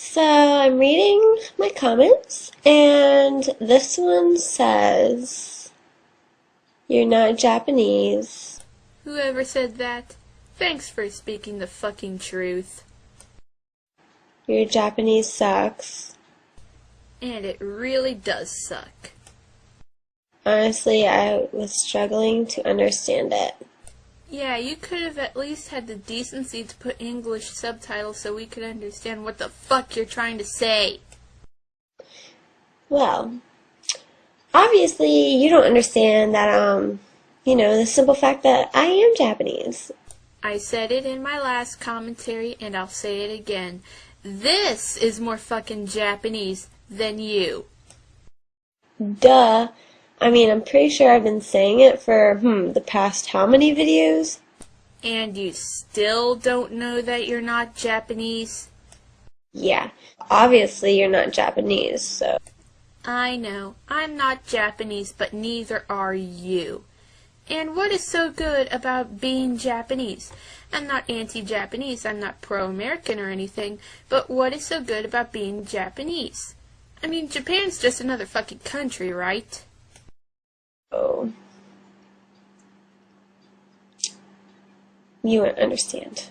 So I'm reading my comments, and this one says, "You're not Japanese." Whoever said that, thanks for speaking the fucking truth. "Your Japanese sucks." And it really does suck. Honestly, I was struggling to understand it. Yeah, you could have at least had the decency to put English subtitles so we could understand what the fuck you're trying to say. Well, obviously you don't understand that, the simple fact that I am Japanese. I said it in my last commentary, and I'll say it again. This is more fucking Japanese than you. Duh. I'm pretty sure I've been saying it for, the past how many videos? And you still don't know that you're not Japanese? Yeah, obviously you're not Japanese, so. I know, I'm not Japanese, but neither are you. And what is so good about being Japanese? I'm not anti-Japanese, I'm not pro-American or anything, but what is so good about being Japanese? Japan's just another fucking country, right? Oh. You won't understand.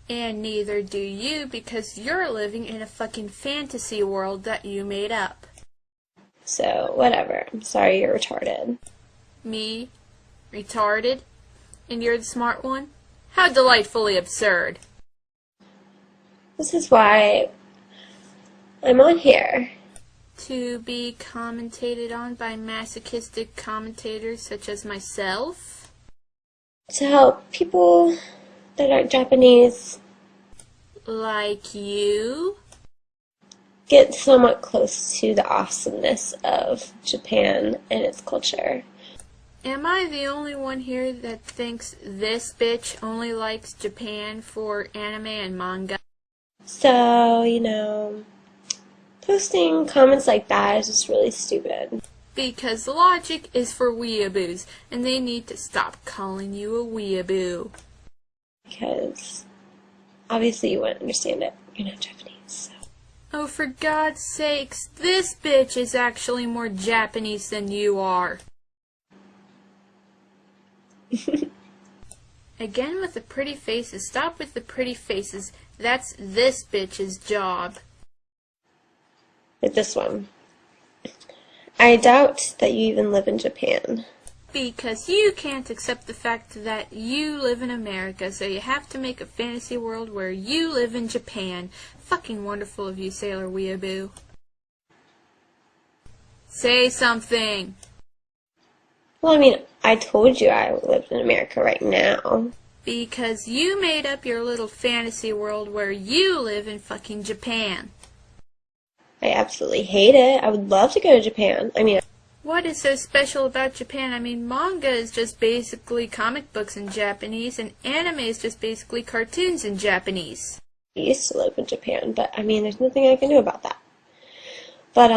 And neither do you, because you're living in a fucking fantasy world that you made up. So, whatever. I'm sorry you're retarded. Me? Retarded? And you're the smart one? How delightfully absurd. This is why I'm on here. To be commentated on by masochistic commentators such as myself? To help people that aren't Japanese Like you? get somewhat close to the awesomeness of Japan and its culture. Am I the only one here that thinks this bitch only likes Japan for anime and manga? So, posting comments like that is just really stupid. Because logic is for weeaboos, and they need to stop calling you a weeaboo. Because obviously you won't understand it. You're not Japanese, so. Oh, for God's sakes, this bitch is actually more Japanese than you are. Again with the pretty faces. Stop with the pretty faces. That's this bitch's job. With this one. I doubt that you even live in Japan. Because you can't accept the fact that you live in America, so you have to make a fantasy world where you live in Japan. Fucking wonderful of you, Sailor Weeaboo. Say something. Well, I told you I lived in America right now. Because you made up your little fantasy world where you live in fucking Japan. I absolutely hate it. I would love to go to Japan. What is so special about Japan? Manga is just basically comic books in Japanese, and anime is just basically cartoons in Japanese. I used to live in Japan, but there's nothing I can do about that. But,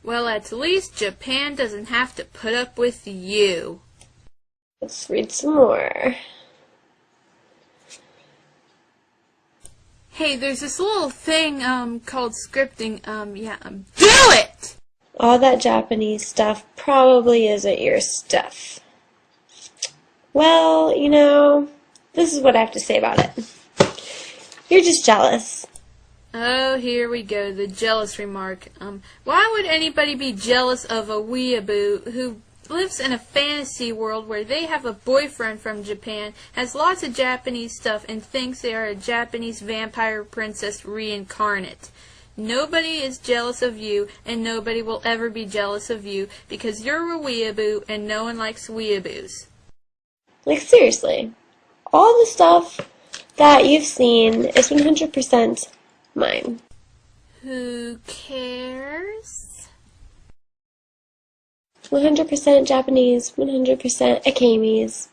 Well, at least Japan doesn't have to put up with you. Let's read some more. Hey, there's this little thing, called scripting, do it! All that Japanese stuff probably isn't your stuff. Well, this is what I have to say about it. You're just jealous. Oh, here we go, the jealous remark. Why would anybody be jealous of a weeaboo who lives in a fantasy world where they have a boyfriend from Japan, has lots of Japanese stuff, and thinks they are a Japanese vampire princess reincarnate? Nobody is jealous of you, and nobody will ever be jealous of you, because you're a weeaboo, and no one likes weeaboos. Seriously. All the stuff that you've seen is 100% mine. Who cares? 100% Japanese, 100% Akamis.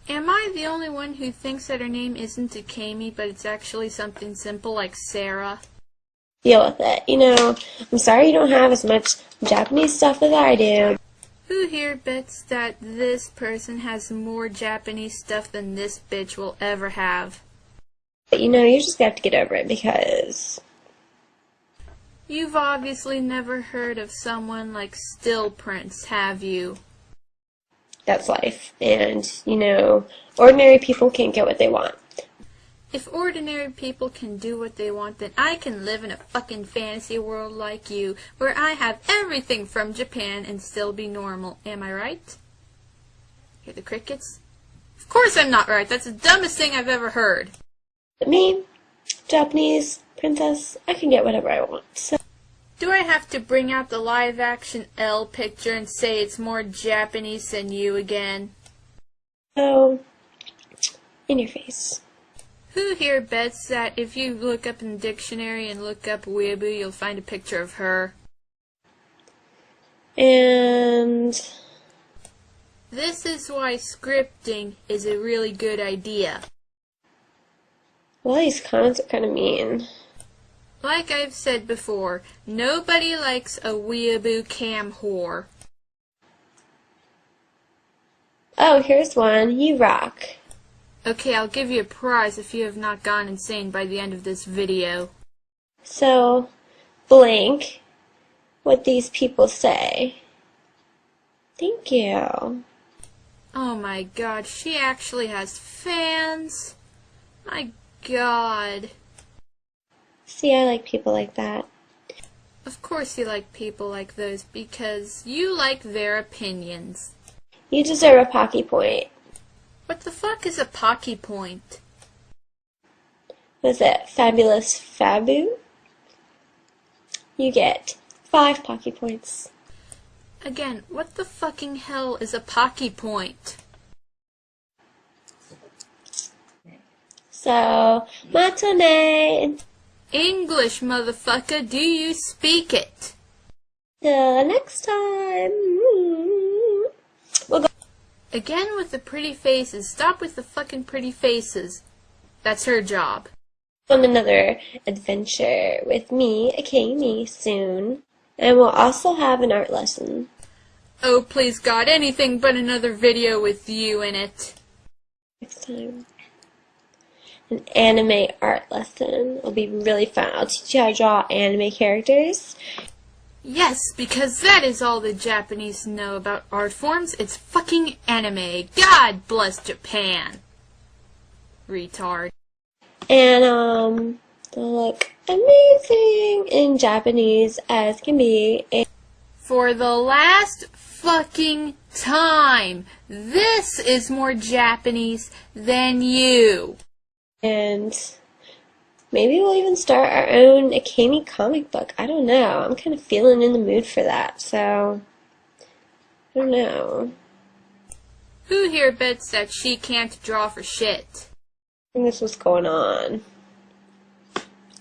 Am I the only one who thinks that her name isn't Akemi, but it's actually something simple like Sarah? Deal with it. I'm sorry you don't have as much Japanese stuff as I do. Who here bets that this person has more Japanese stuff than this bitch will ever have? But you just have to get over it because You've obviously never heard of someone like Still Prince, have you? that's life. And, ordinary people can't get what they want. If ordinary people can do what they want, then I can live in a fucking fantasy world like you, where I have everything from Japan and still be normal. Am I right? Hear the crickets? Of course I'm not right. That's the dumbest thing I've ever heard. But me, Japanese princess, I can get whatever I want. So, Do I have to bring out the live-action L picture and say it's more Japanese than you again? in your face. Who here bets that if you look up in the dictionary and look up weeaboo, you'll find a picture of her? And This is why scripting is a really good idea. well, these comments are kind of mean. Like I've said before, nobody likes a weeaboo cam whore. Oh, here's one. You rock. Okay, I'll give you a prize if you have not gone insane by the end of this video. So, blank what these people say. Thank you. Oh my god, she actually has fans? My god. See, I like people like that. Of course you like people like those because you like their opinions. You deserve a Pocky point. What the fuck is a Pocky point? Was it Fabulous Fabu? You get 5 Pocky points. Again, what the fucking hell is a Pocky point? So, Matane. English, motherfucker, do you speak it? Till next time. We'll go Again with the pretty faces. Stop with the fucking pretty faces. That's her job. on another adventure with me, Akemi, soon. And we'll also have an art lesson. Oh, please God, anything but another video with you in it. Next time. An anime art lesson. It'll be really fun. I'll teach you how to draw anime characters. Yes, because that is all the Japanese know about art forms. It's fucking anime. God bless Japan. Retard. And, they'll look amazing in Japanese as can be. And For the last fucking time, this is more Japanese than you. maybe we'll even start our own Akemi comic book. I don't know. I'm kind of feeling in the mood for that, so I don't know. Who here bets that she can't draw for shit? I think that's what's going on.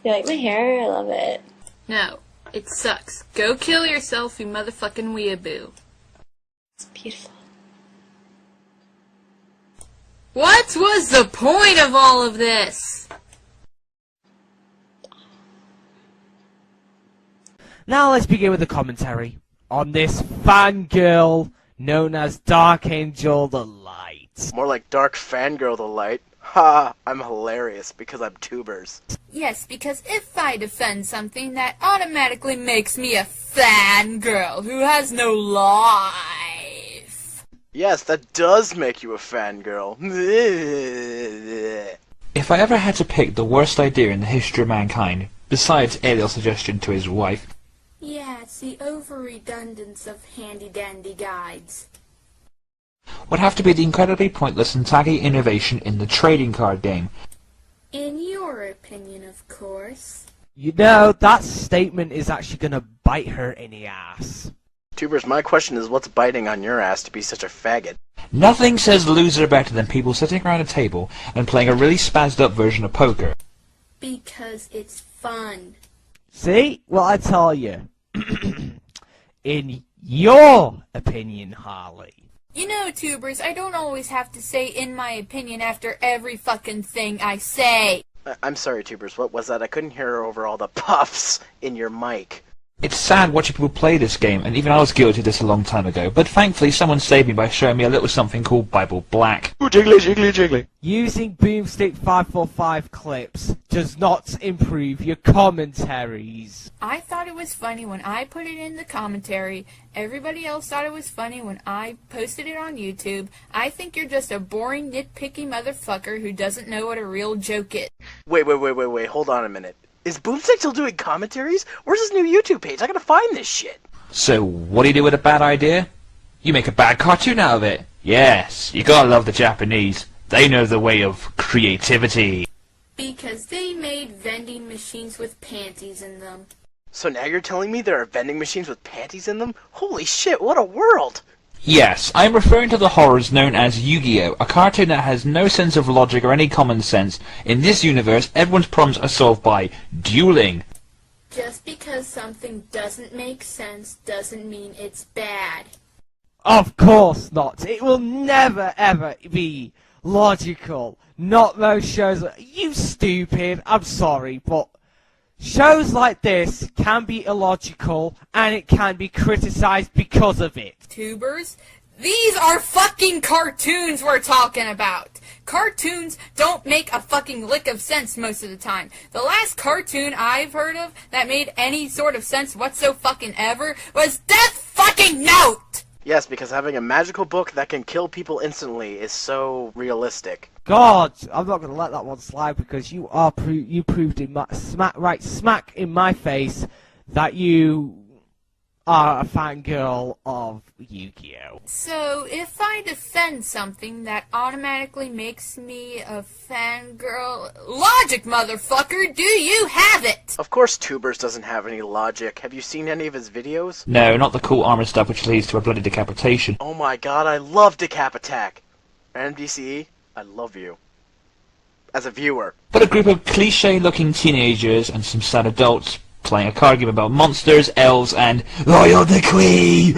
You like my hair? I love it. No, it sucks. Go kill yourself, you motherfucking weeaboo. It's beautiful. What was the point of all of this? Now let's begin with the commentary on this fangirl known as DarkAngelTheLight. More like Dark Fangirl the Light. Ha! I'm hilarious because I'm tubers. Yes, because if I defend something, that automatically makes me a fangirl who has no life. Yes, that does make you a fangirl. If I ever had to pick the worst idea in the history of mankind, besides Ariel's suggestion to his wife, Yeah, it's the over-redundance of handy-dandy guides. would have to be the incredibly pointless and taggy innovation in the trading card game. In your opinion, of course. You know, that statement is actually gonna bite her in the ass. Tubers, my question is what's biting on your ass to be such a faggot? Nothing says loser better than people sitting around a table and playing a really spazzed up version of poker. Because it's fun. See? Well, I tell you. In your opinion, Harley. You know, tubers, I don't always have to say in my opinion after every fucking thing I say. I'm sorry, Tubers, what was that? I couldn't hear over all the puffs in your mic. It's sad watching people play this game, and even I was guilty of this a long time ago, but thankfully someone saved me by showing me a little something called Bible Black. Ooh, jiggly, jiggly, jiggly. Using Boomstick 545 clips does not improve your commentaries. I thought it was funny when I put it in the commentary. Everybody else thought it was funny when I posted it on YouTube. I think you're just a boring, nitpicky motherfucker who doesn't know what a real joke is. Wait, hold on a minute. Is Boomstick still doing commentaries? Where's his new YouTube page? I gotta find this shit. So, what do you do with a bad idea? You make a bad cartoon out of it. Yes, you gotta love the Japanese. They know the way of creativity. Because they made vending machines with panties in them. So now you're telling me there are vending machines with panties in them? Holy shit, what a world! Yes, I'm referring to the horrors known as Yu-Gi-Oh!, a cartoon that has no sense of logic or any common sense. In this universe, everyone's problems are solved by dueling. Just because something doesn't make sense doesn't mean it's bad. Of course not. It will never ever be logical. Not those shows. You stupid. I'm sorry, but shows like this can be illogical and it can be criticized because of it. Tubers? These are fucking cartoons we're talking about. Cartoons don't make a fucking lick of sense most of the time. The last cartoon I've heard of that made any sort of sense whatsoever was Death fucking Note! Yes, because having a magical book that can kill people instantly is so realistic. God, I'm not going to let that one slide because you are you proved in my smack in my face that you are a fangirl of Yu-Gi-Oh! So, if I defend something that automatically makes me a fangirl... Logic, motherfucker! Do you have it? Of course Tubers doesn't have any logic. Have you seen any of his videos? No, not the cool armor stuff which leads to a bloody decapitation. Oh my god, I love Decap Attack! MDCE, I love you. As a viewer. But a group of cliche-looking teenagers and some sad adults playing a card game about monsters, elves, and Royal Decree!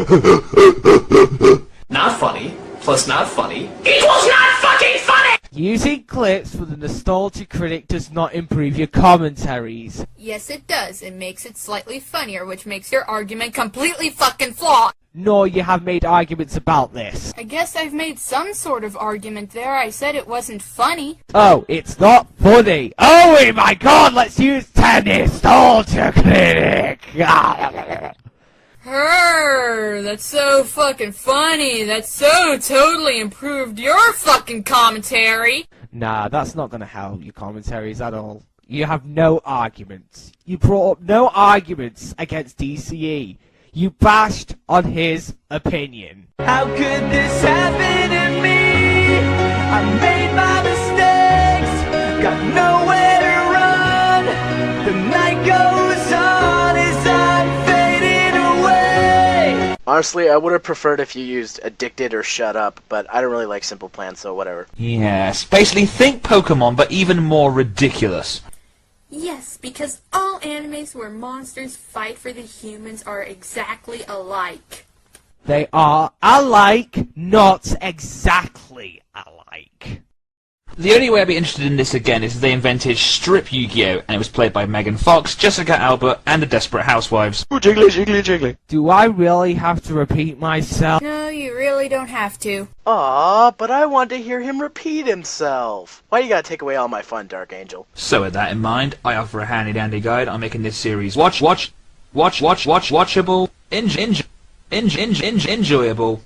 Not funny, plus not funny, equals not fucking funny! Using clips for the nostalgia critic does not improve your commentaries. Yes, it does. It makes it slightly funnier, which makes your argument completely fucking flawed. Nor you have made arguments about this. I guess I've made some sort of argument there. I said it wasn't funny. Oh, it's not funny. Oh my god, let's use the nostalgia critic! That's so fucking funny. That's so totally improved your fucking commentary. Nah, that's not gonna help your commentaries at all. You have no arguments. You brought up no arguments against DCE. You bashed on his opinion. How could this happen to me? I made my mistakes, got nowhere to run. The night goes on as I'm fading away. Honestly, I would have preferred if you used Addicted or Shut Up, but I don't really like Simple Plan, so whatever. Yes, basically think Pokemon, but even more ridiculous. Yes, because all animes where monsters fight for the humans are exactly alike. They are alike, not exactly alike. The only way I'd be interested in this again is if they invented Strip Yu-Gi-Oh! And it was played by Megan Fox, Jessica Alba, and the Desperate Housewives. Ooh, jiggly, jiggly, jiggly. Do I really have to repeat myself? No, you really don't have to. Aw, but I want to hear him repeat himself. Why you gotta take away all my fun, Dark Angel? So with that in mind, I offer a handy-dandy guide on making this series watchable, enjoyable,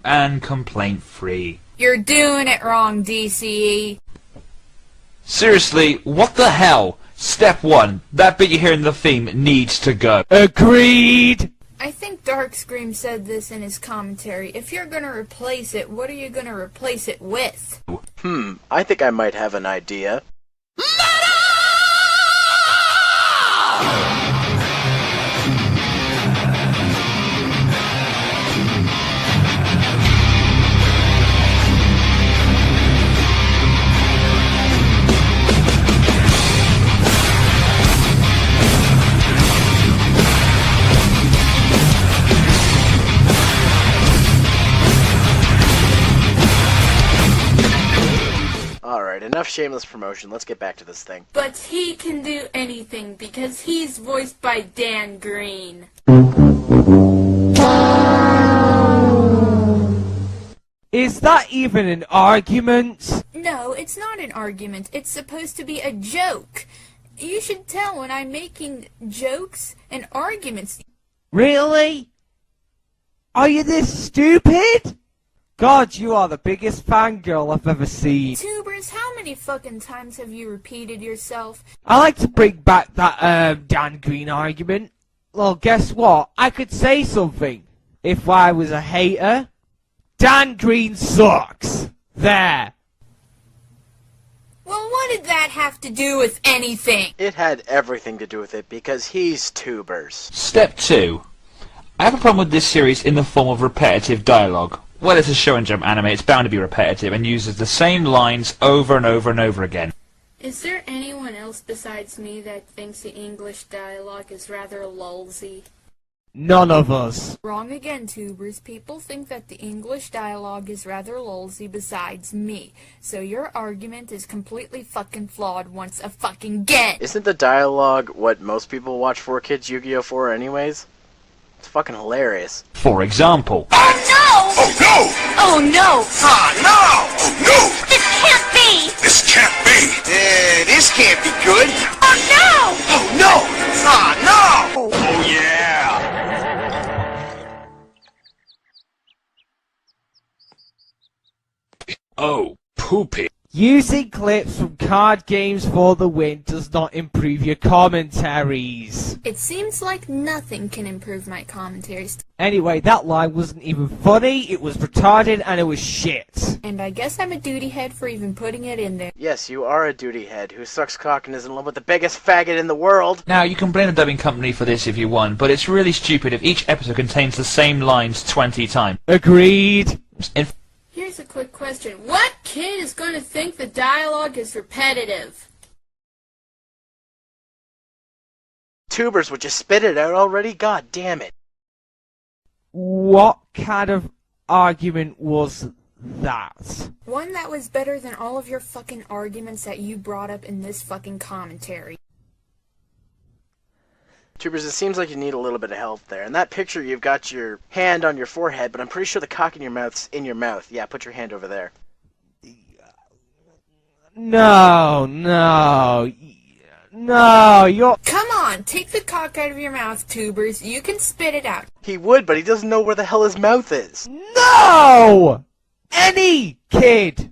and complaint-free. You're doing it wrong, DCE. Seriously, what the hell? Step 1, that bit you hear in the theme needs to go. Agreed! I think Darkscream said this in his commentary. If you're gonna replace it, what are you gonna replace it with? I think I might have an idea. Alright, enough shameless promotion. Let's get back to this thing. But he can do anything because he's voiced by Dan Green. Is that even an argument? No, it's not an argument. It's supposed to be a joke. You should tell when I'm making jokes and arguments. Really? Are you this stupid? God, you are the biggest fangirl I've ever seen. Tubers, how many fucking times have you repeated yourself? I like to bring back that Dan Green argument. Well, guess what? I could say something. If I was a hater, Dan Green sucks. There. Well, what did that have to do with anything? It had everything to do with it because he's tubers. Step 2. I have a problem with this series in the form of repetitive dialogue. Well, it's a show and jump anime, it's bound to be repetitive and uses the same lines over and over and over again. Is there anyone else besides me that thinks the English dialogue is rather lulzy? None of us. Wrong again, tubers. People think that the English dialogue is rather lulzy besides me. So your argument is completely fucking flawed once a fucking again. Isn't the dialogue what most people watch 4Kids Yu-Gi-Oh! For anyways? It's fucking hilarious. For example, Oh no! Oh no! Oh no! Ah no! Oh no! This can't be! This can't be! This can't be good! Oh no! Oh no! Ah no! Oh yeah! Oh, poopy. Using clips from card games for the win does not improve your commentaries. It seems like nothing can improve my commentaries. Anyway, that line wasn't even funny, it was retarded, and it was shit. And I guess I'm a duty head for even putting it in there. Yes, you are a duty head who sucks cock and is in love with the biggest faggot in the world. now you can blame the dubbing company for this if you want, but it's really stupid if each episode contains the same lines 20 times. Agreed. In Here's a quick question. What kid is going to think the dialogue is repetitive? Tubers, would you spit it out already? God damn it. What kind of argument was that? One that was better than all of your fucking arguments that you brought up in this fucking commentary. Tubers, it seems like you need a little bit of help there. In that picture, you've got your hand on your forehead, but I'm pretty sure the cock in your mouth's in your mouth. Yeah, put your hand over there. No, you're... Come on, take the cock out of your mouth, tubers. You can spit it out. He would, but he doesn't know where the hell his mouth is. No! Any kid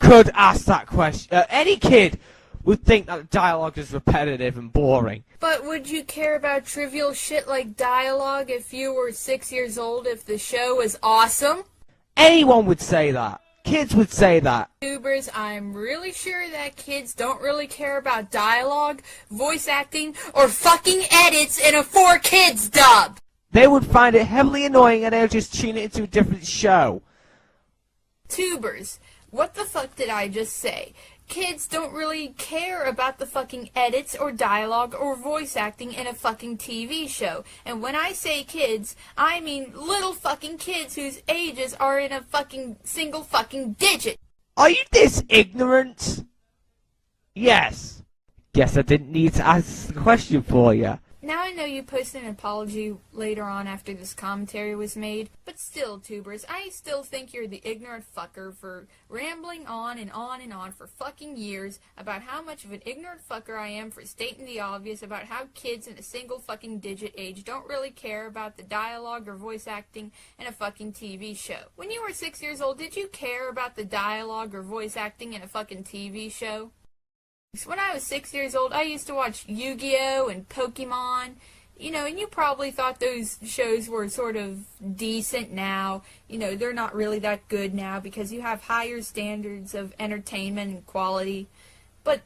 could ask that question. Any kid would think that dialogue is repetitive and boring. But would you care about trivial shit like dialogue if you were 6 years old if the show was awesome? Anyone would say that. Kids would say that. Tubers, I'm really sure that kids don't really care about dialogue, voice acting, or fucking edits in a 4Kids dub. They would find it heavily annoying and they'll just tune it into a different show. Tubers, what the fuck did I just say? Kids don't really care about the fucking edits or dialogue or voice acting in a fucking TV show. And when I say kids, I mean little fucking kids whose ages are in a fucking single fucking digit. Are you this ignorant? Yes. Guess I didn't need to ask the question for you. Now I know you posted an apology later on after this commentary was made, but still, tubers, I still think you're the ignorant fucker for rambling on and on and on for fucking years about how much of an ignorant fucker I am for stating the obvious about how kids in a single fucking digit age don't really care about the dialogue or voice acting in a fucking TV show. When you were 6 years old, did you care about the dialogue or voice acting in a fucking TV show? When I was 6 years old, I used to watch Yu-Gi-Oh! And Pokemon, you know, and you probably thought those shows were sort of decent now. You know, they're not really that good now because you have higher standards of entertainment and quality. But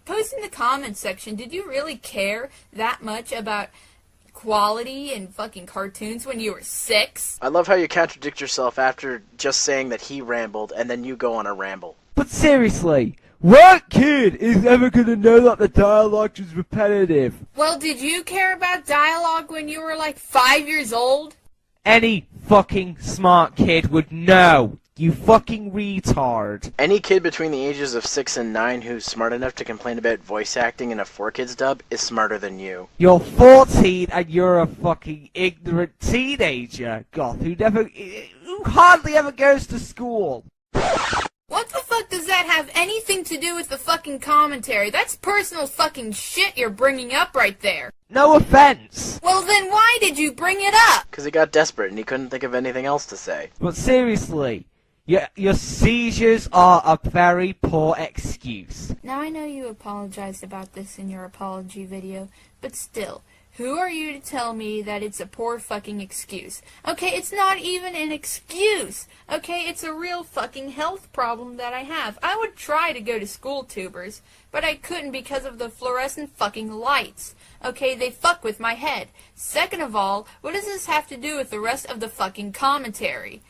post in the comments section, did you really care that much about quality and fucking cartoons when you were 6? I love how you contradict yourself after just saying that he rambled and then you go on a ramble. But seriously, what kid is ever gonna know that the dialogue is repetitive? Well, did you care about dialogue when you were like 5 years old? Any fucking smart kid would know You fucking retard. Any kid between the ages of 6 and 9 who's smart enough to complain about voice acting in a 4Kids dub is smarter than you. You're 14 and you're a fucking ignorant teenager, Goth, who hardly ever goes to school. What the fuck does that have anything to do with the fucking commentary? That's personal fucking shit you're bringing up right there. No offense. Well then why did you bring it up? Because he got desperate and he couldn't think of anything else to say. But seriously, your seizures are a very poor excuse. Now I know you apologized about this in your apology video, but still, who are you to tell me that it's a poor fucking excuse? Okay, it's not even an excuse. Okay, it's a real fucking health problem that I have. I would try to go to school tubers, but I couldn't because of the fluorescent fucking lights. Okay, they fuck with my head. Second of all, what does this have to do with the rest of the fucking commentary?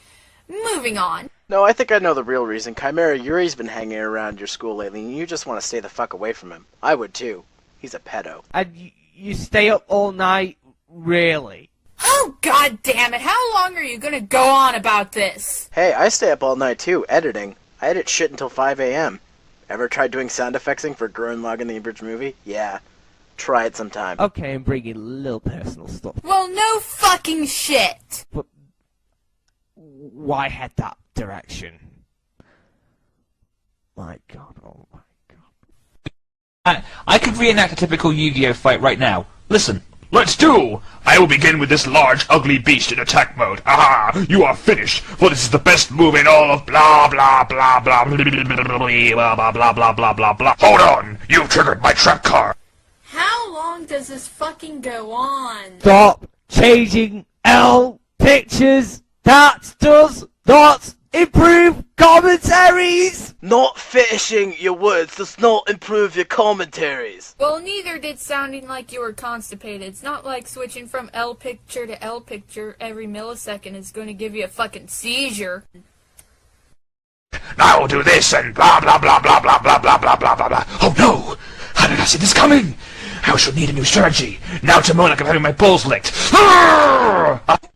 Moving on. No, I think I know the real reason. Chimera Yuri's been hanging around your school lately and you just want to stay the fuck away from him. I would too. He's a pedo. And you stay up all night, really? Oh, god damn it, how long are you gonna go on about this? Hey, I stay up all night too, editing. I edit shit until 5 a.m. Ever tried doing sound effectsing for Gurren Lagann the Abridged Movie? Yeah. Try it sometime. Okay, I'm bringing a little personal stuff. Well, no fucking shit! But why head that direction? My god, oh my god. I could reenact a typical Yu-Gi-Oh fight right now. Listen. Let's do! I will begin with this large, ugly beast in attack mode. Aha! You are finished, for this is the best move in all of blah blah blah blah blah blah blah blah blah blah blah blah. Hold on! You've triggered my trap card! How long does this fucking go on? Stop changing L pictures. That does not improve commentaries. Not finishing your words does not improve your commentaries. Well, neither did sounding like you were constipated. It's not like switching from L picture to L picture every millisecond is going to give you a fucking seizure. I will do this and blah blah blah blah blah blah blah blah blah blah blah. Oh no! How did I see this coming? I shall need a new strategy. Now to moan like I'm having my balls licked.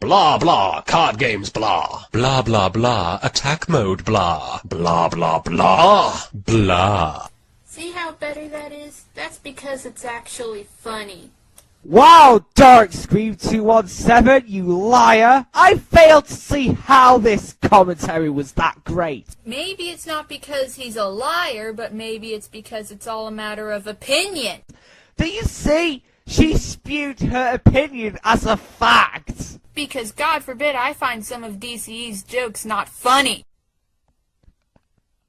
Blah blah, card games blah. Blah blah blah, attack mode blah. Blah blah blah. Blah. See how better that is? That's because it's actually funny. Wow, Dark Scream 217, you liar! I failed to see how this commentary was that great. Maybe it's not because he's a liar, but maybe it's because it's all a matter of opinion. Do you see? She spewed her opinion as a fact. Because, God forbid, I find some of DCE's jokes not funny.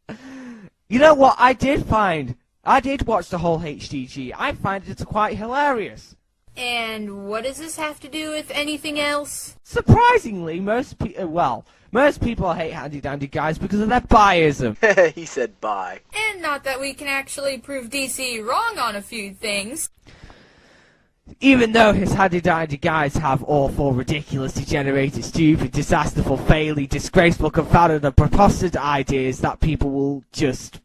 You know what I did find? I did watch the whole HDG. I find it quite hilarious. And what does this have to do with anything else? Surprisingly, most people hate handy-dandy guys because of their biasm. He said bye. And not that we can actually prove DCE wrong on a few things. Even though his handy-dandy guys have awful, ridiculous, degenerated, stupid, disasterful, failing, disgraceful, confounded, and preposterous ideas that people will just...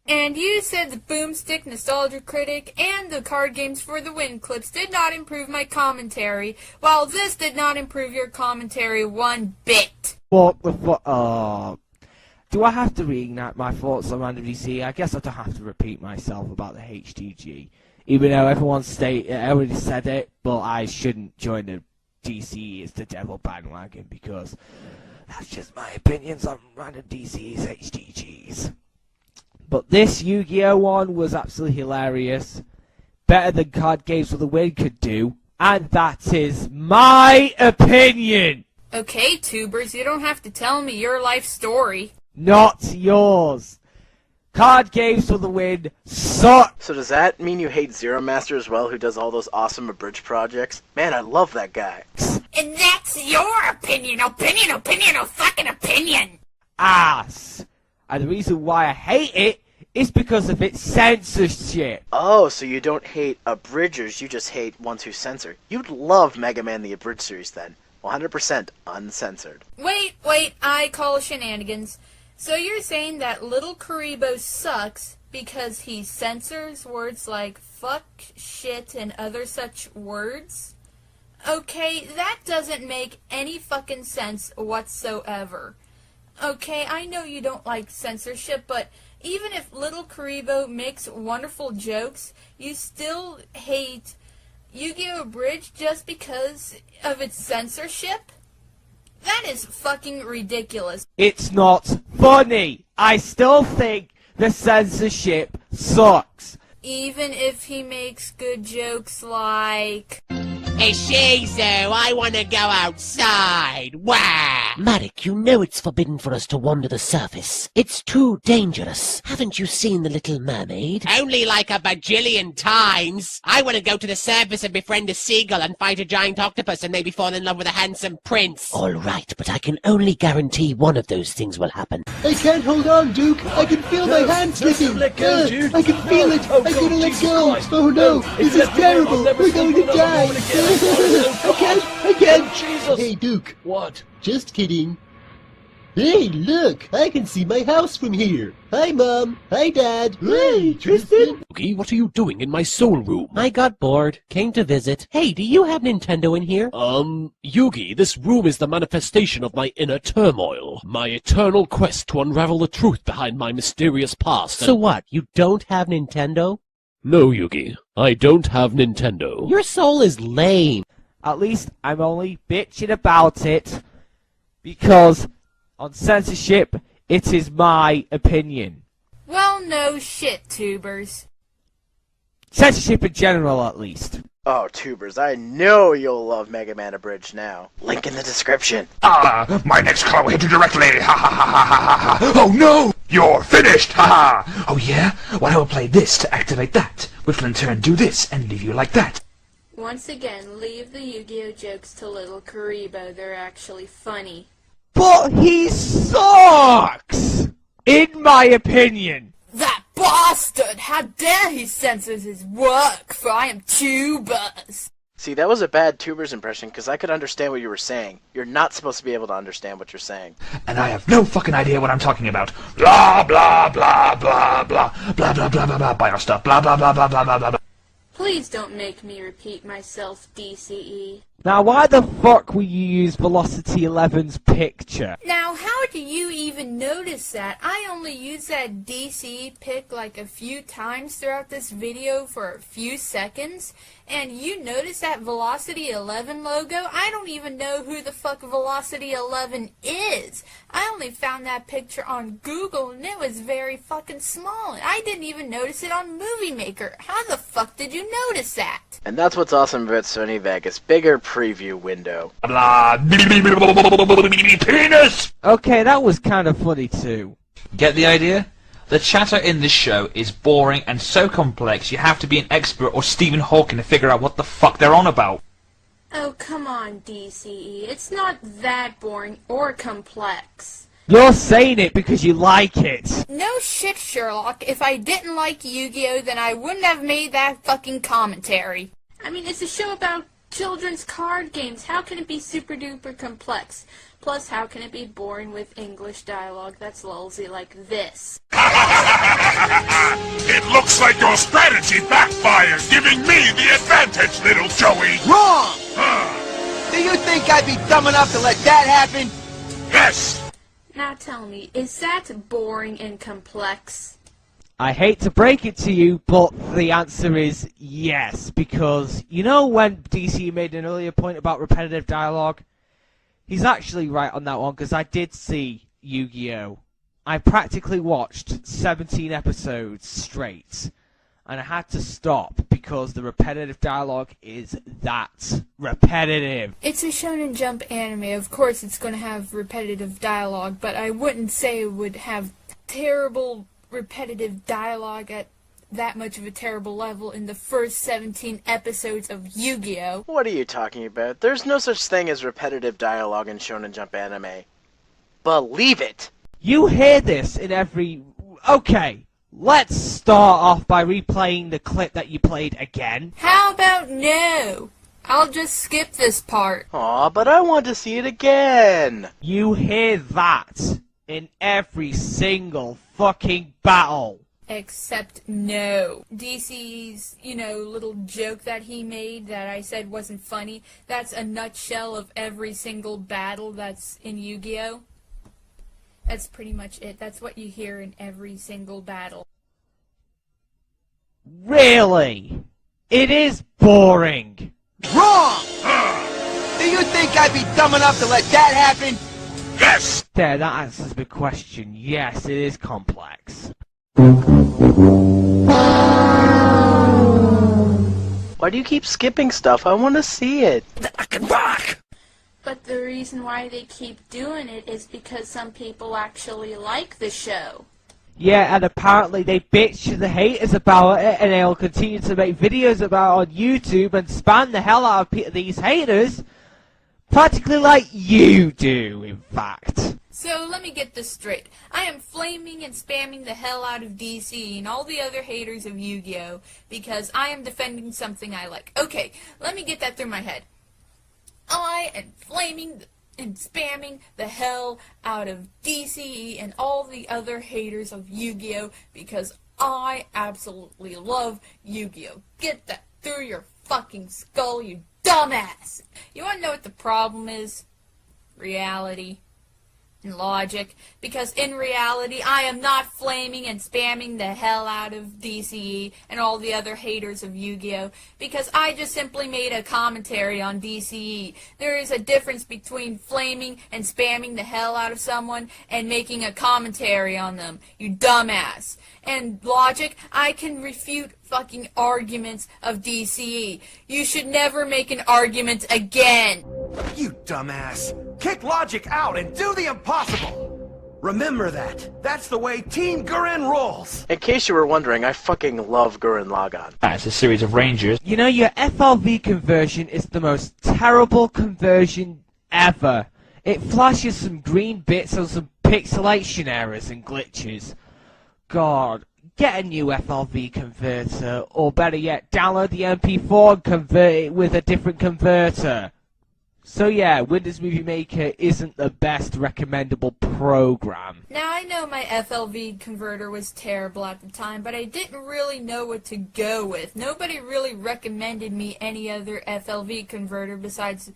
And you said the Boomstick Nostalgia Critic and the Card Games for the Win clips did not improve my commentary, while this did not improve your commentary one bit. What the fuck? Do I have to reignite my thoughts on Random DC? I guess I don't have to repeat myself about the HDG. Even though everyone already said it, but I shouldn't join the DC is the devil bandwagon because that's just my opinions on Random DC's HDGs. But this Yu-Gi-Oh one was absolutely hilarious. Better than Card Games for the Win could do. And that is my opinion! Okay, tubers, you don't have to tell me your life story. Not yours. Card Games for the Win suck! So does that mean you hate ZeroMaster as well, who does all those awesome abridged projects? Man, I love that guy. And that's your opinion, fucking opinion! Ass! And the reason why I hate it is because of its censorship. Oh, so you don't hate abridgers, you just hate ones who censor. You'd love Mega Man the Abridged series then. 100% uncensored. Wait, I call shenanigans. So you're saying that Little Karibo sucks because he censors words like fuck, shit, and other such words? Okay, that doesn't make any fucking sense whatsoever. Okay, I know you don't like censorship, but even if Little Karibo makes wonderful jokes, you still hate Yu-Gi-Oh! Bridge just because of its censorship? That is fucking ridiculous. It's not funny. I still think the censorship sucks. Even if he makes good jokes like... Hey, Shizu, I want to go outside. Wah! Marek, you know it's forbidden for us to wander the surface. It's too dangerous. Haven't you seen The Little Mermaid? Only like a bajillion times. I want to go to the surface and befriend a seagull and fight a giant octopus and maybe fall in love with a handsome prince. All right, but I can only guarantee one of those things will happen. I can't hold on, Duke. I can feel my hand slipping. Let go, Dude. I can feel it. Oh, I'm God, gonna let Jesus go. Christ. Oh no, No, this is terrible. We're going to die. I can't. Jesus. Hey, Duke. What? Just kidding. Hey, look! I can see my house from here. Hi, Mom. Hi, Dad. Hey, Tristan. Yugi, what are you doing in my soul room? I got bored. Came to visit. Hey, do you have Nintendo in here? Yugi, this room is the manifestation of my inner turmoil. My eternal quest to unravel the truth behind my mysterious past. So what? You don't have Nintendo? No, Yugi, I don't have Nintendo. Your soul is lame. At least I'm only bitching about it because on censorship, it is my opinion. Well, no shit, tubers. Censorship in general, at least. Oh, tubers, I know you'll love Mega Man Abridged now. Link in the description. Ah, my next claw will hit you directly. Ha ha ha ha ha ha. Oh no, you're finished. Ha ha. Oh yeah? Well, I will play this to activate that, which will in turn do this and leave you like that. Once again, leave the Yu-Gi-Oh! Jokes to Little Karibo. They're actually funny. But he sucks! In my opinion. That bastard! How dare he censors his work, for I am tubers! See, that was a bad tubers impression because I could understand what you were saying. You're not supposed to be able to understand what you're saying. And I have no fucking idea what I'm talking about. Blah blah blah blah blah blah blah blah blah blah. Buy our stuff. Blah blah blah blah blah blah blah. Please don't make me repeat myself, DCE. Now, why the fuck will you use Velocity 11's picture? Now, how do you even notice that? I only used that DCE pic like a few times throughout this video for a few seconds, and you notice that Velocity 11 logo? I don't even know who the fuck Velocity 11 is. I only found that picture on Google, and it was very fucking small, and I didn't even notice it on Movie Maker. How the fuck did you notice that? And that's what's awesome about Sony Vegas. Bigger preview window. Blah penis. Okay, that was kind of funny too. Get the idea? The chatter in this show is boring and so complex you have to be an expert or Stephen Hawking to figure out what the fuck they're on about. Oh, come on, DCE. It's not that boring or complex. You're saying it because you like it. No shit, Sherlock. If I didn't like Yu-Gi-Oh, then I wouldn't have made that fucking commentary. I mean, it's a show about children's card games. How can it be super duper complex? Plus, how can it be boring with English dialogue that's lulzy like this? It looks like your strategy backfired, giving me the advantage, little Joey. Wrong! Do you think I'd be dumb enough to let that happen? Yes! Now tell me, is that boring and complex? I hate to break it to you, but the answer is yes, because you know when DC made an earlier point about repetitive dialogue? He's actually right on that one, because I did see Yu-Gi-Oh! I practically watched 17 episodes straight, and I had to stop because the repetitive dialogue is that repetitive. It's a Shonen Jump anime. Of course it's going to have repetitive dialogue, but I wouldn't say it would have terrible repetitive dialogue at that much of a terrible level in the first 17 episodes of Yu-Gi-Oh! What are you talking about? There's no such thing as repetitive dialogue in Shonen Jump anime. Believe it! You hear this in every... Okay, let's start off by replaying the clip that you played again. How about no? I'll just skip this part. Aw, but I want to see it again! You hear that in every single fucking battle. Except no. DC's, little joke that he made that I said wasn't funny, that's a nutshell of every single battle that's in Yu-Gi-Oh! That's pretty much it. That's what you hear in every single battle. Really? It is boring. Wrong! Do you think I'd be dumb enough to let that happen? Yes! There, that answers the question. Yes, it is complex. Why do you keep skipping stuff? I want to see it. I can rock! But the reason why they keep doing it is because some people actually like the show. Yeah, and apparently they bitch to the haters about it, and they'll continue to make videos about it on YouTube and spam the hell out of these haters, practically like you do, in fact. So let me get this straight. I am flaming and spamming the hell out of DC and all the other haters of Yu-Gi-Oh! Because I am defending something I like. Okay, let me get that through my head. I am flaming and spamming the hell out of DCE and all the other haters of Yu-Gi-Oh! Because I absolutely love Yu-Gi-Oh! Get that through your fucking skull, you dumbass! You wanna know what the problem is? Reality. And logic, because in reality I am not flaming and spamming the hell out of DCE and all the other haters of Yu-Gi-Oh! Because I just simply made a commentary on DCE. There is a difference between flaming and spamming the hell out of someone and making a commentary on them, you dumbass. And logic, I can refute fucking arguments of DCE. You should never make an argument again. You dumbass. Kick logic out and do the impossible. Remember that. That's the way Team Gurren rolls. In case you were wondering, I fucking love Gurren Lagann. It's a series of rangers. You know, your FLV conversion is the most terrible conversion ever. It flashes some green bits and some pixelation errors and glitches. God, get a new FLV converter, or better yet, download the MP4 and convert it with a different converter. So yeah, Windows Movie Maker isn't the best recommendable program. Now I know my FLV converter was terrible at the time, but I didn't really know what to go with. Nobody really recommended me any other FLV converter besides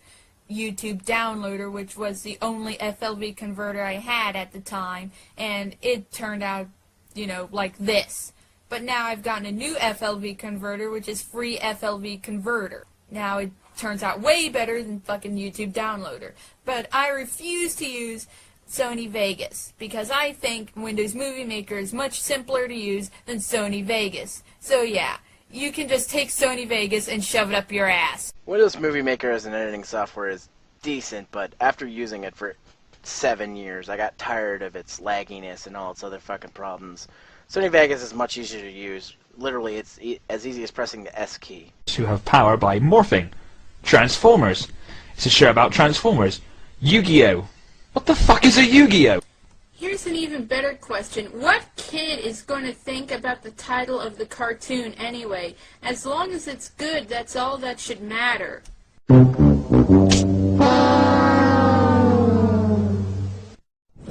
YouTube Downloader, which was the only FLV converter I had at the time, and it turned out, you know, like this. But now I've gotten a new FLV converter, which is Free FLV Converter. Now it turns out way better than fucking YouTube Downloader. But I refuse to use Sony Vegas, because I think Windows Movie Maker is much simpler to use than Sony Vegas. So yeah, you can just take Sony Vegas and shove it up your ass. Windows Movie Maker as an editing software is decent, but after using it for 7 years, I got tired of its lagginess and all its other fucking problems. Sony Vegas is much easier to use. Literally, it's as easy as pressing the S key. Who have power by morphing. Transformers. It's a show about Transformers. Yu-Gi-Oh! What the fuck is a Yu-Gi-Oh? Here's an even better question. What kid is going to think about the title of the cartoon anyway? As long as it's good, that's all that should matter.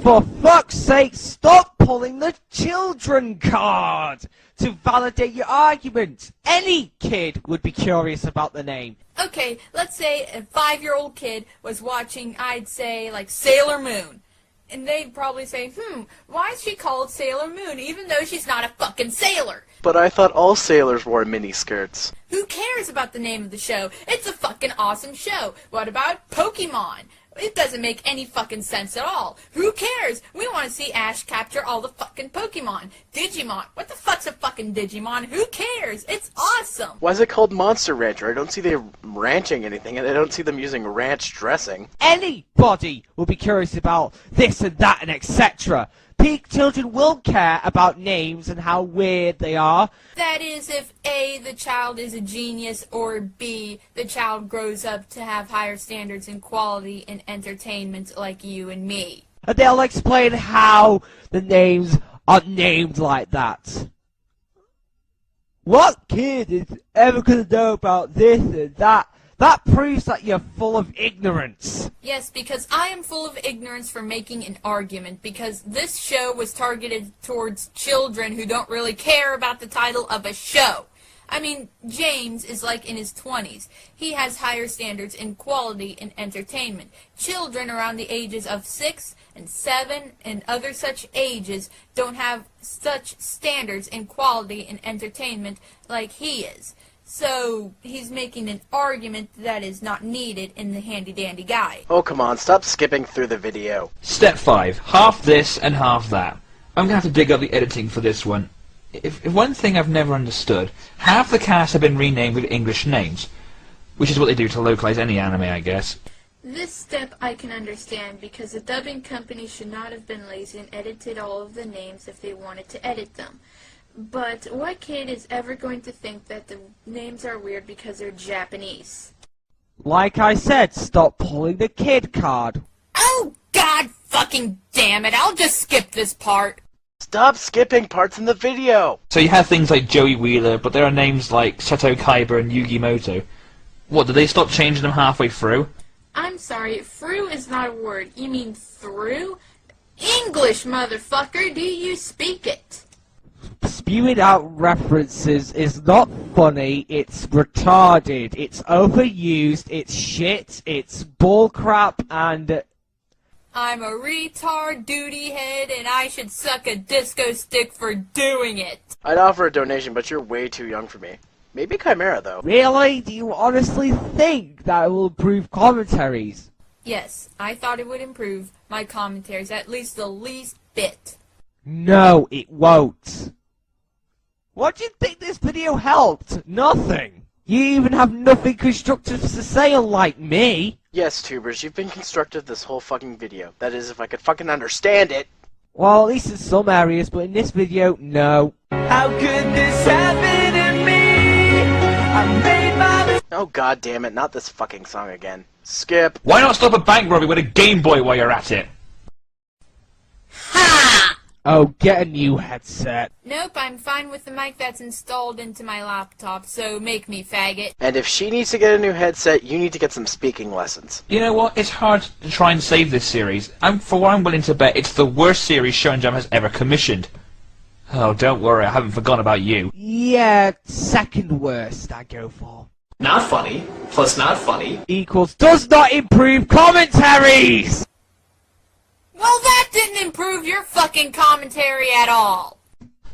For fuck's sake, stop pulling the children card to validate your argument. Any kid would be curious about the name. Okay, let's say a 5-year-old kid was watching, I'd say, like, Sailor Moon. And they'd probably say, why is she called Sailor Moon, even though she's not a fucking sailor? But I thought all sailors wore miniskirts. Who cares about the name of the show? It's a fucking awesome show. What about Pokemon? It doesn't make any fucking sense at all. Who cares? We want to see Ash capture all the fucking Pokemon. Digimon. What the fuck's a fucking Digimon? Who cares? It's awesome. Why is it called Monster Rancher? I don't see them ranching anything, and I don't see them using ranch dressing. Anybody will be curious about this and that and etc. Peak children will care about names and how weird they are. That is if A, the child is a genius, or B, the child grows up to have higher standards in quality and entertainment like you and me. And they'll explain how the names are named like that. What kid is ever going to know about this and that? That proves that you're full of ignorance. Yes, because I am full of ignorance for making an argument, because this show was targeted towards children who don't really care about the title of a show. I mean, James is like in his 20s. He has higher standards in quality and entertainment. Children around the ages of 6 and 7 and other such ages don't have such standards in quality and entertainment like he is. So, he's making an argument that is not needed in the handy-dandy guide. Oh, come on, stop skipping through the video. Step 5. Half this and half that. I'm going to have to dig up the editing for this one. If one thing I've never understood, half the cast have been renamed with English names, which is what they do to localize any anime, I guess. This step I can understand because the dubbing company should not have been lazy and edited all of the names if they wanted to edit them. But what kid is ever going to think that the names are weird because they're Japanese? Like I said, stop pulling the kid card. Oh, God fucking damn it, I'll just skip this part. Stop skipping parts in the video! So you have things like Joey Wheeler, but there are names like Seto Kaiba and Yugi Moto. What, did they stop changing them halfway through? I'm sorry, through is not a word. You mean through? English, motherfucker, do you speak it? Spewing out references is not funny, it's retarded, it's overused, it's shit, it's bullcrap, and... I'm a retard duty head and I should suck a disco stick for doing it. I'd offer a donation, but you're way too young for me. Maybe Chimera, though. Really? Do you honestly think that will improve commentaries? Yes, I thought it would improve my commentaries at least the least bit. No, it won't. What do you think this video helped? Nothing. You even have nothing constructive to say, unlike me. Yes, tubers, you've been constructive this whole fucking video. That is, if I could fucking understand it. Well, at least in some areas, but in this video, no. How could this happen to me? I made my... Oh, god damn it, not this fucking song again. Skip. Why not stop a bank robbery with a Game Boy while you're at it? Oh, get a new headset. Nope, I'm fine with the mic that's installed into my laptop, so make me, faggot. And if she needs to get a new headset, you need to get some speaking lessons. You know what? It's hard to try and save this series. For what I'm willing to bet, it's the worst series Shonen Jump has ever commissioned. Oh, don't worry, I haven't forgotten about you. Yeah, second worst I go for. Not funny, plus not funny. Equals does not improve commentaries! Well, that didn't improve your fucking commentary at all.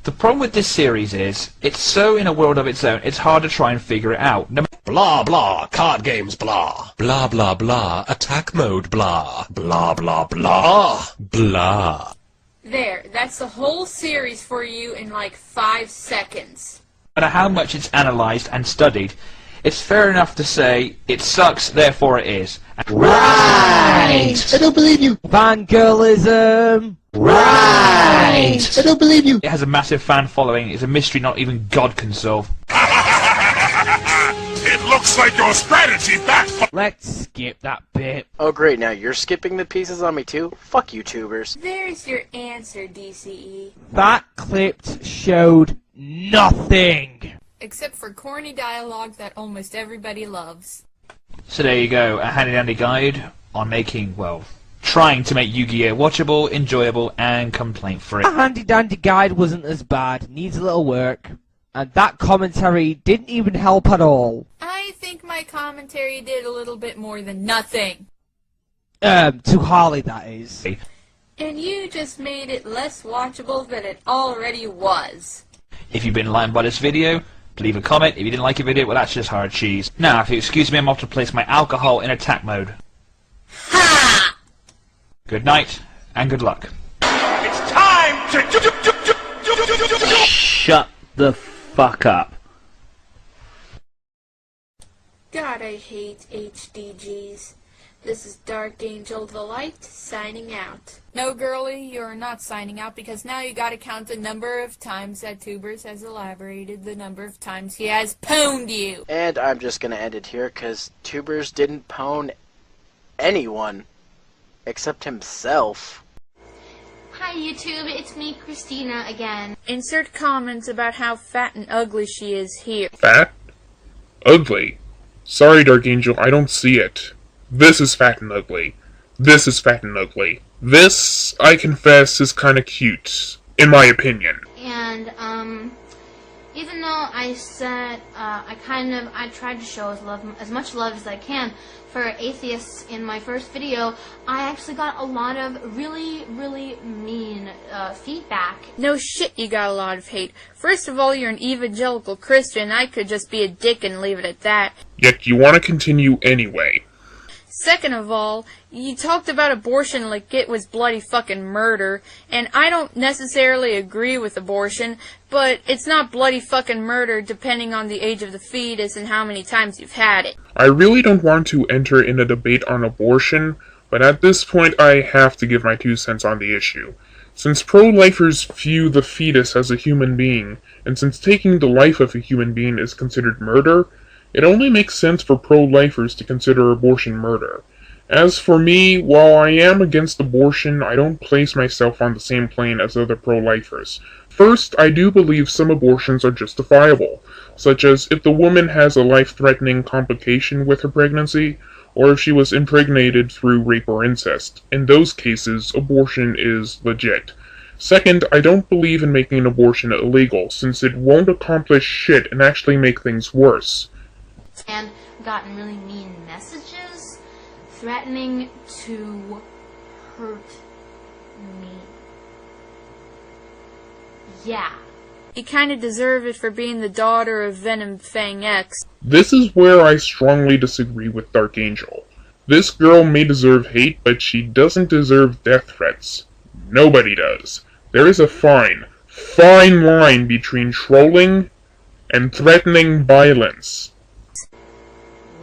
The problem with this series is, it's so in a world of its own, it's hard to try and figure it out. Blah blah, card games blah. Blah blah blah, attack mode blah. Blah blah blah, blah. There, that's the whole series for you in like 5 seconds. No matter how much it's analysed and studied, it's fair enough to say, it sucks, therefore it is. Right! I don't believe you! Fangirlism! Right! I don't believe you! It has a massive fan following, it's a mystery not even God can solve. It looks like your strategy backfired. Let's skip that bit. Oh great, now you're skipping the pieces on me too? Fuck you, tubers. There's your answer, DCE. That clip showed nothing! Except for corny dialogue that almost everybody loves. So there you go, a handy-dandy guide on making, well, trying to make Yu-Gi-Oh! Watchable, enjoyable, and complaint-free. A handy-dandy guide wasn't as bad, needs a little work. And that commentary didn't even help at all. I think my commentary did a little bit more than nothing. To Harley, that is. And you just made it less watchable than it already was. If you've been enlightened by this video, leave a comment. If you didn't like the video, well, that's just hard cheese. Now, if you excuse me, I'm off to place my alcohol in attack mode. Ha! Good night, and good luck. It's time to... Shut the fuck up. God, I hate HDGs. This is DarkAngelTheLight, signing out. No, girlie, you're not signing out, because now you gotta count the number of times that Tubers has elaborated, the number of times he has pwned you. And I'm just gonna end it here, because Tubers didn't pwn anyone. Except himself. Hi YouTube, it's me, Christina, again. Insert comments about how fat and ugly she is here. Fat? Ugly? Sorry, Dark Angel, I don't see it. This is fat and ugly. This is fat and ugly. This, I confess, is kinda cute. In my opinion. And, even though I said I tried to show as much love as I can for atheists in my first video, I actually got a lot of really, really mean feedback. No shit, you got a lot of hate. First of all, you're an evangelical Christian. I could just be a dick and leave it at that. Yet you want to continue anyway. Second of all, you talked about abortion like it was bloody fucking murder, and I don't necessarily agree with abortion, but it's not bloody fucking murder depending on the age of the fetus and how many times you've had it. I really don't want to enter in a debate on abortion, but at this point I have to give my 2 cents on the issue. Since pro-lifers view the fetus as a human being, and since taking the life of a human being is considered murder, it only makes sense for pro-lifers to consider abortion murder. As for me, while I am against abortion, I don't place myself on the same plane as other pro-lifers. First, I do believe some abortions are justifiable, such as if the woman has a life-threatening complication with her pregnancy, or if she was impregnated through rape or incest. In those cases, abortion is legit. Second, I don't believe in making an abortion illegal, since it won't accomplish shit and actually make things worse. And gotten really mean messages threatening to hurt me. Yeah. You kinda deserve it for being the daughter of Venom Fang X. This is where I strongly disagree with Dark Angel. This girl may deserve hate, but she doesn't deserve death threats. Nobody does. There is a fine line between trolling and threatening violence.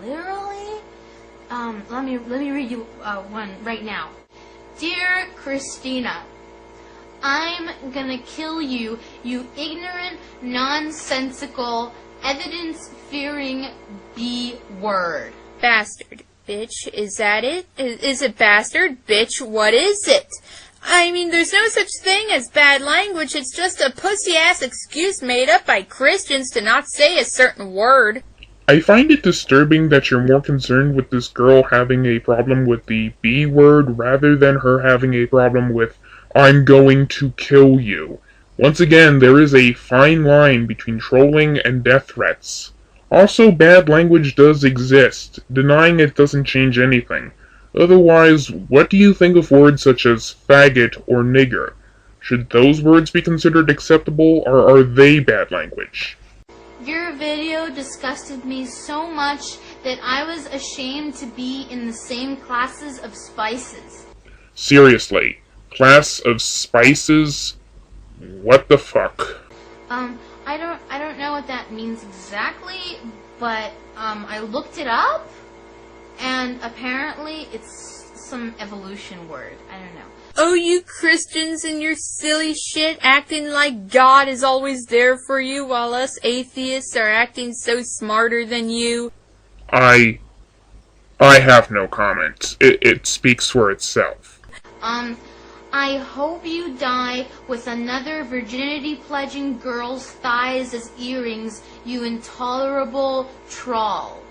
Literally? Let me read you one right now. Dear Christina, I'm gonna kill you, you ignorant, nonsensical, evidence-fearing B-word. Bastard. Bitch, is that it? Is it bastard? Bitch, what is it? I mean, there's no such thing as bad language, it's just a pussy-ass excuse made up by Christians to not say a certain word. I find it disturbing that you're more concerned with this girl having a problem with the B word rather than her having a problem with, I'm going to kill you. Once again, there is a fine line between trolling and death threats. Also, bad language does exist. Denying it doesn't change anything. Otherwise, what do you think of words such as faggot or nigger? Should those words be considered acceptable, or are they bad language? Your video disgusted me so much that I was ashamed to be in the same classes of spices. Seriously, class of spices? What the fuck? I don't know what that means exactly, but I looked it up, and apparently it's some evolution word. I don't know. Oh, you Christians and your silly shit acting like God is always there for you while us atheists are acting so smarter than you. I have no comment. It speaks for itself. I hope you die with another virginity-pledging girl's thighs as earrings, you intolerable troll.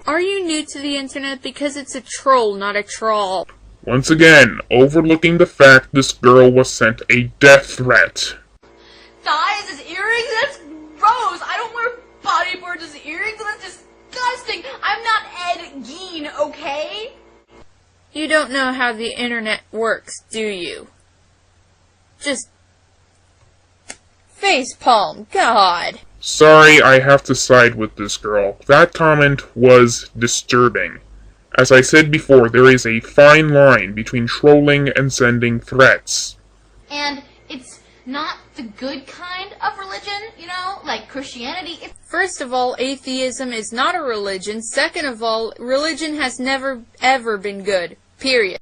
Are you new to the internet? Because it's a troll, not a troll. Once again, overlooking the fact this girl was sent a death threat. Thighs as earrings? That's gross! I don't wear bodyboards as earrings, that's disgusting! I'm not Ed Gein, okay? You don't know how the internet works, do you? Just facepalm, God. Sorry, I have to side with this girl. That comment was disturbing. As I said before, there is a fine line between trolling and sending threats. And it's not the good kind of religion, you know, like Christianity. First of all, atheism is not a religion. Second of all, religion has never, ever been good. Period.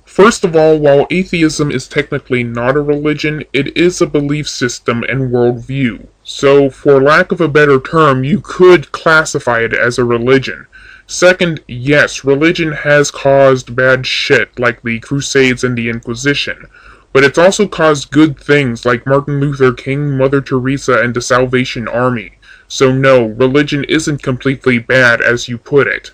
First of all, while atheism is technically not a religion, it is a belief system and worldview. So, for lack of a better term, you could classify it as a religion. Second, yes, religion has caused bad shit like the Crusades and the Inquisition. But it's also caused good things like Martin Luther King, Mother Teresa, and the Salvation Army. So no, religion isn't completely bad as you put it.